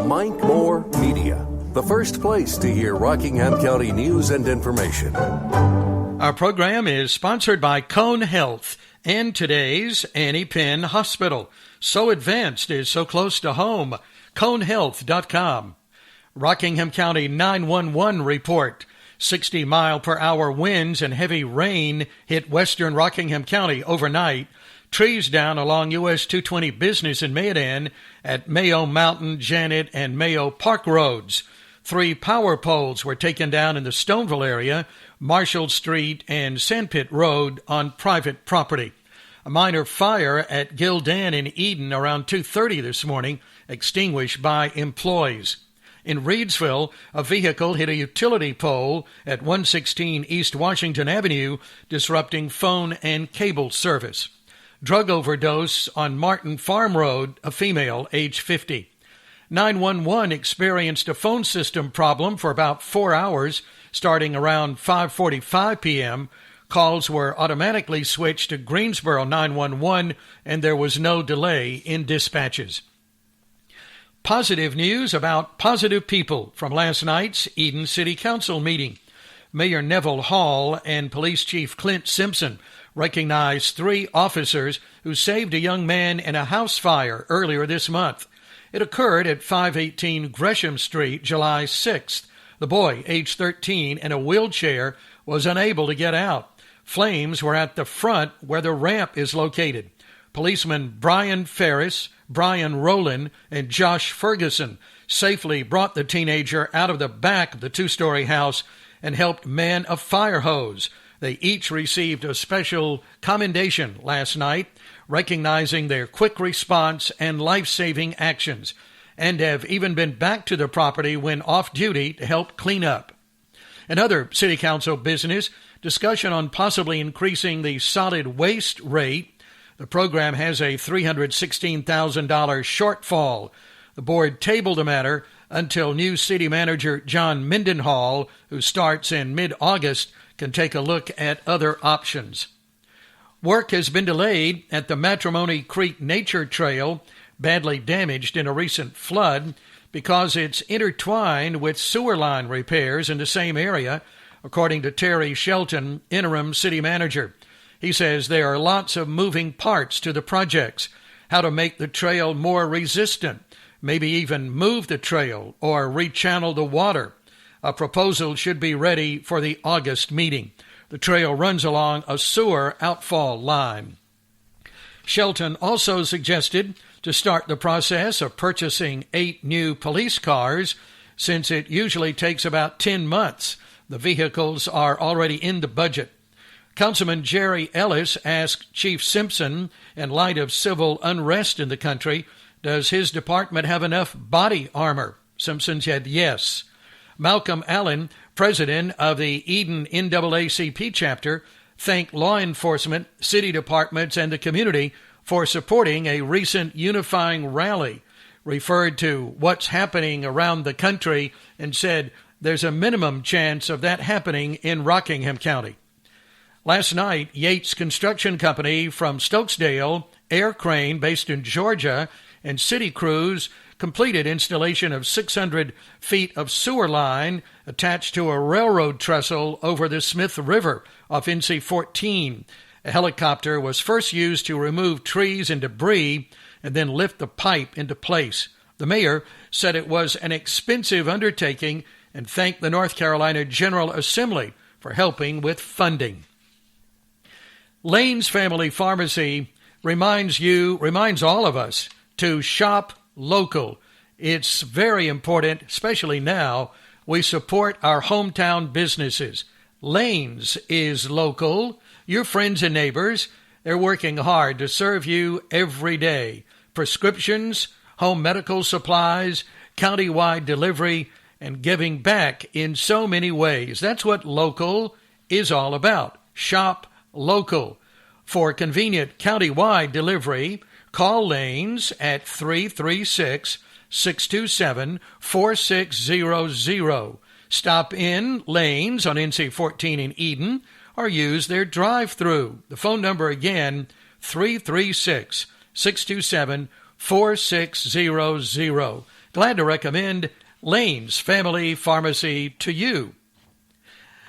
Mike Moore Media, the first place to hear Rockingham County news and information. Our program is sponsored by Cone Health and today's Annie Penn Hospital. So advanced is so close to home. ConeHealth.com. Rockingham County 911 report. 60-mile-per-hour winds and heavy rain hit western Rockingham County overnight. Trees down along US 220 Business in Mayodan at Mayo Mountain, Janet, and Mayo Park Roads. 3 power poles were taken down in the Stoneville area, Marshall Street and Sandpit Road on private property. A minor fire at Gildan in Eden around 2:30 this morning, extinguished by employees. In Reedsville, a vehicle hit a utility pole at 116 East Washington Avenue, disrupting phone and cable service. Drug overdose on Martin Farm Road, a female, age 50. 911 experienced a phone system problem for about 4 hours, starting around 5:45 p.m. Calls were automatically switched to Greensboro 911, and there was no delay in dispatches. Positive news about positive people from last night's Eden City Council meeting. Mayor Neville Hall and Police Chief Clint Simpson recognized 3 officers who saved a young man in a house fire earlier this month. It occurred at 518 Gresham Street, July 6th. The boy, age 13, in a wheelchair, was unable to get out. Flames were at the front where the ramp is located. Policemen Brian Ferris, Brian Rowland, and Josh Ferguson safely brought the teenager out of the back of the 2-story house and helped man a fire hose. They each received a special commendation last night, recognizing their quick response and life-saving actions, and have even been back to the property when off-duty to help clean up. In other City Council business, discussion on possibly increasing the solid waste rate. The program has a $316,000 shortfall. The board tabled the matter until new city manager John Mendenhall, who starts in mid-August, can take a look at other options. Work has been delayed at the Matrimony Creek Nature Trail, badly damaged in a recent flood, because it's intertwined with sewer line repairs in the same area, according to Terry Shelton, interim city manager. He says there are lots of moving parts to the projects, how to make the trail more resistant, maybe even move the trail or rechannel the water. A proposal should be ready for the August meeting. The trail runs along a sewer outfall line. Shelton also suggested to start the process of purchasing 8 new police cars, since it usually takes about 10 months. The vehicles are already in the budget. Councilman Jerry Ellis asked Chief Simpson, in light of civil unrest in the country, does his department have enough body armor? Simpson said yes. Malcolm Allen, president of the Eden NAACP chapter, thanked law enforcement, city departments, and the community for supporting a recent unifying rally, referred to what's happening around the country, and said there's a minimum chance of that happening in Rockingham County. Last night, Yates Construction Company from Stokesdale, Air Crane based in Georgia, and city crews completed installation of 600 feet of sewer line attached to a railroad trestle over the Smith River off NC 14. A helicopter was first used to remove trees and debris and then lift the pipe into place. The mayor said it was an expensive undertaking and thanked the North Carolina General Assembly for helping with funding. Lane's Family Pharmacy reminds all of us to shop local. It's very important, especially now, we support our hometown businesses. Lane's is local. Your friends and neighbors, they're working hard to serve you every day. Prescriptions, home medical supplies, countywide delivery, and giving back in so many ways. That's what local is all about. Shop local. For convenient countywide delivery, call Lane's at 336-627-4600. Stop in Lane's on NC 14 in Eden or use their drive-thru. The phone number again, 336-627-4600. Glad to recommend Lane's Family Pharmacy to you.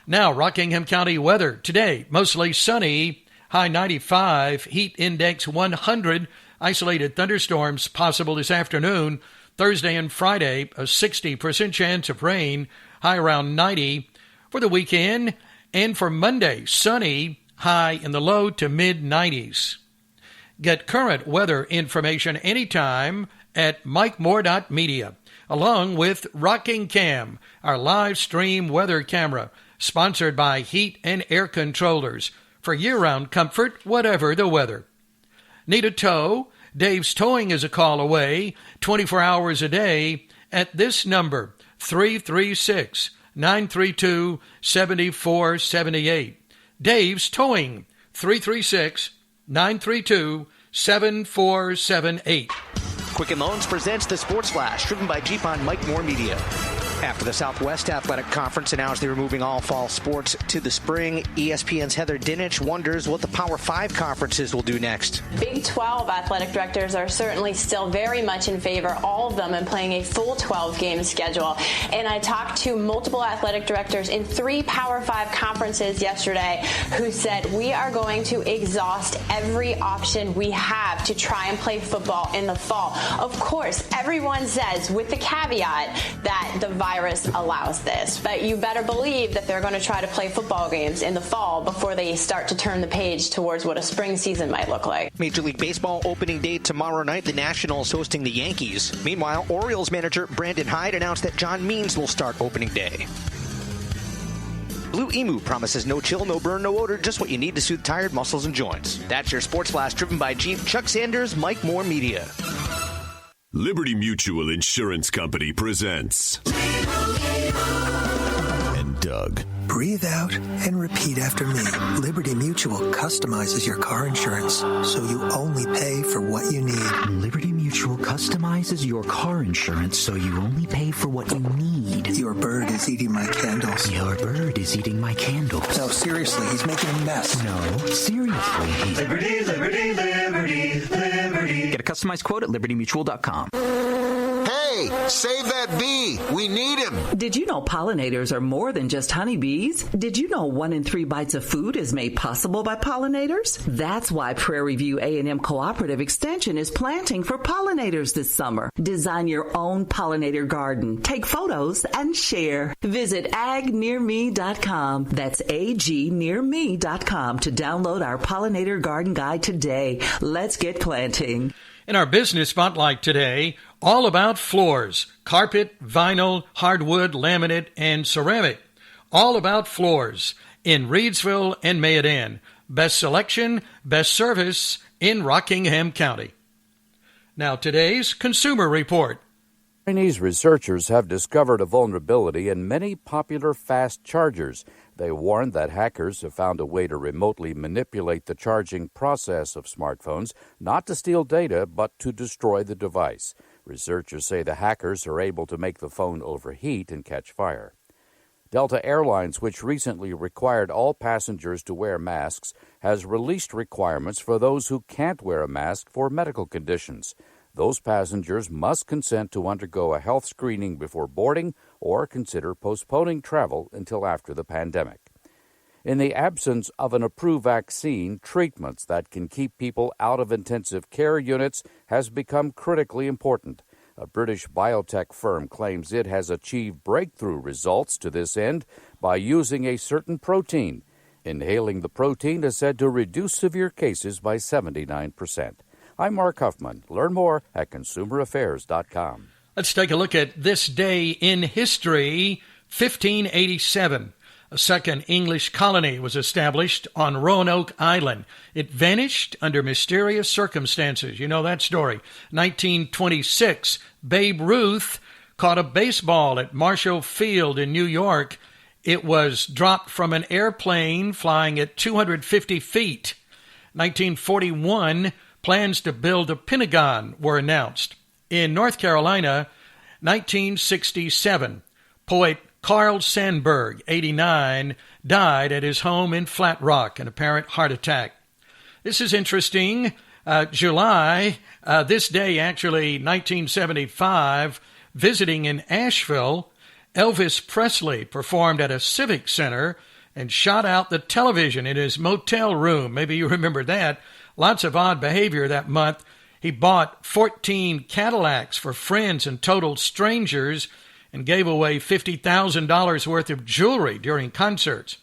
Now, Rockingham County weather. Today, mostly sunny, high 95, heat index 100, isolated thunderstorms possible this afternoon. Thursday and Friday, a 60% chance of rain, high around 90. For the weekend, and for Monday, sunny, high in the low to mid-90s. Get current weather information anytime at mikemore.media, along with Rocking Cam, our live stream weather camera, sponsored by Heat and Air Controllers, for year-round comfort, whatever the weather. Need a tow? Dave's Towing is a call away, 24 hours a day, at this number, 336-932-7478. Dave's Towing, 336-932-7478. Quicken Loans presents the Sports Flash, driven by Jeep on Mike Moore Media. After the Southwest Athletic Conference announced they were moving all fall sports to the spring, ESPN's Heather Dinich wonders what the Power 5 conferences will do next. Big 12 athletic directors are certainly still very much in favor, all of them, in playing a full 12-game schedule. And I talked to multiple athletic directors in 3 Power 5 conferences yesterday who said we are going to exhaust every option we have to try and play football in the fall. Of course, everyone says with the caveat that the virus allows this, but you better believe that they're going to try to play football games in the fall before they start to turn the page towards what a spring season might look like. Major League Baseball opening day tomorrow night. The Nationals hosting the Yankees. Meanwhile, Orioles manager Brandon Hyde announced that John Means will start opening day. Blue Emu promises no chill, no burn, no odor, just what you need to soothe tired muscles and joints. That's your Sports Flash, driven by Jeep, Chuck Sanders, Mike Moore Media. Liberty Mutual Insurance Company presents and Doug. Breathe out and repeat after me. Liberty Mutual customizes your car insurance so you only pay for what you need. Liberty Mutual customizes your car insurance so you only pay for what you need. Your bird is eating my candles. Your bird is eating my candles. No, seriously, he's making a mess. No, seriously. Liberty, liberty, liberty, liberty. Get a customized quote at libertymutual.com. Hey, save that bee. We need him. Did you know pollinators are more than just honeybees? Did you know 1 in 3 bites of food is made possible by pollinators? That's why Prairie View A&M Cooperative Extension is planting for pollinators this summer. Design your own pollinator garden. Take photos and share. Visit agnearme.com. That's agnearme.com to download our pollinator garden guide today. Let's get planting. In our business spotlight today, all about floors, carpet, vinyl, hardwood, laminate, and ceramic. All about floors in Reedsville and Mayodan. Best selection, best service in Rockingham County. Now today's Consumer Report. Chinese researchers have discovered a vulnerability in many popular fast chargers. They warned that hackers have found a way to remotely manipulate the charging process of smartphones, not to steal data, but to destroy the device. Researchers say the hackers are able to make the phone overheat and catch fire. Delta Airlines, which recently required all passengers to wear masks, has released requirements for those who can't wear a mask for medical conditions. Those passengers must consent to undergo a health screening before boarding or consider postponing travel until after the pandemic. In the absence of an approved vaccine, treatments that can keep people out of intensive care units has become critically important. A British biotech firm claims it has achieved breakthrough results to this end by using a certain protein. Inhaling the protein is said to reduce severe cases by 79%. I'm Mark Huffman. Learn more at consumeraffairs.com. Let's take a look at this day in history. 1587. A second English colony was established on Roanoke Island. It vanished under mysterious circumstances. You know that story. 1926, Babe Ruth caught a baseball at Marshall Field in New York. It was dropped from an airplane flying at 250 feet. 1941, plans to build a Pentagon were announced. In North Carolina, 1967, poet Carl Sandburg, 89, died at his home in Flat Rock, an apparent heart attack. This is interesting. July, this day actually 1975, visiting in Asheville, Elvis Presley performed at a civic center and shot out the television in his motel room. Maybe you remember that. Lots of odd behavior that month. He bought 14 Cadillacs for friends and total strangers and gave away $50,000 worth of jewelry during concerts.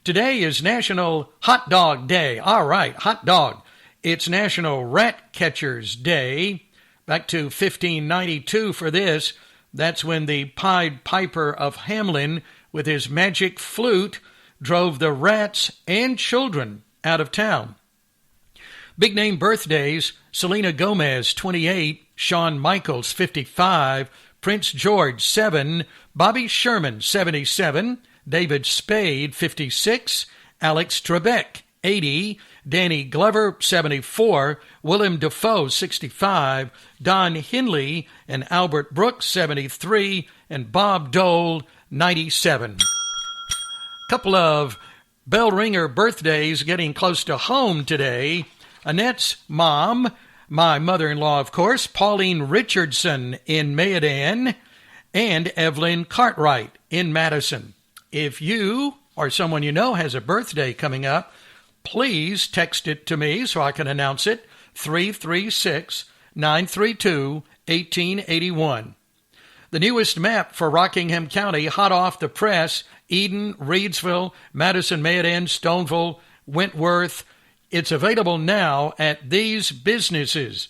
Today is National Hot Dog Day. All right, hot dog. It's National Rat Catchers Day. Back to 1592 for this. That's when the Pied Piper of Hamelin, with his magic flute, drove the rats and children out of town. Big name birthdays: Selena Gomez, 28, Shawn Michaels, 55, Prince George, 7, Bobby Sherman, 77, David Spade, 56, Alex Trebek, 80, Danny Glover, 74, Willem Dafoe, 65, Don Henley and Albert Brooks, 73, and Bob Dole, 97. Couple of bell ringer birthdays getting close to home today. Annette's mom, my mother-in-law, of course, Pauline Richardson in Mayodan, and Evelyn Cartwright in Madison. If you or someone you know has a birthday coming up, please text it to me so I can announce it, 336-932-1881. The newest map for Rockingham County, hot off the press: Eden, Reedsville, Madison, Mayodan, Stoneville, Wentworth. It's available now at these businesses: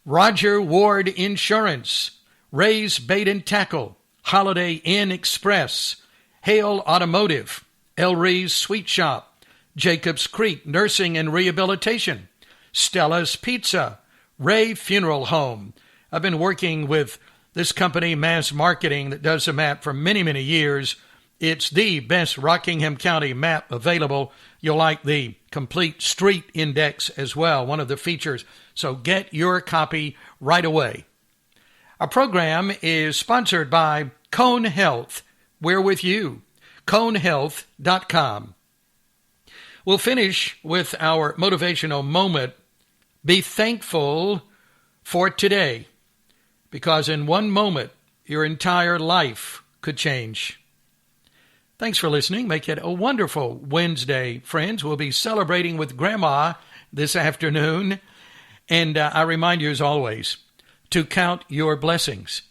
Roger Ward Insurance, Ray's Bait and Tackle, Holiday Inn Express, Hale Automotive, El Ree's Sweet Shop, Jacobs Creek Nursing and Rehabilitation, Stella's Pizza, Ray Funeral Home. I've been working with this company, Mass Marketing, that does the map for many, many years. It's the best Rockingham County map available. You'll like the complete street index as well, one of the features. So get your copy right away. Our program is sponsored by Cone Health. We're with you. ConeHealth.com. We'll finish with our motivational moment. Be thankful for today, because in one moment, your entire life could change. Thanks for listening. Make it a wonderful Wednesday, friends. We'll be celebrating with Grandma this afternoon. And I remind you, as always, to count your blessings.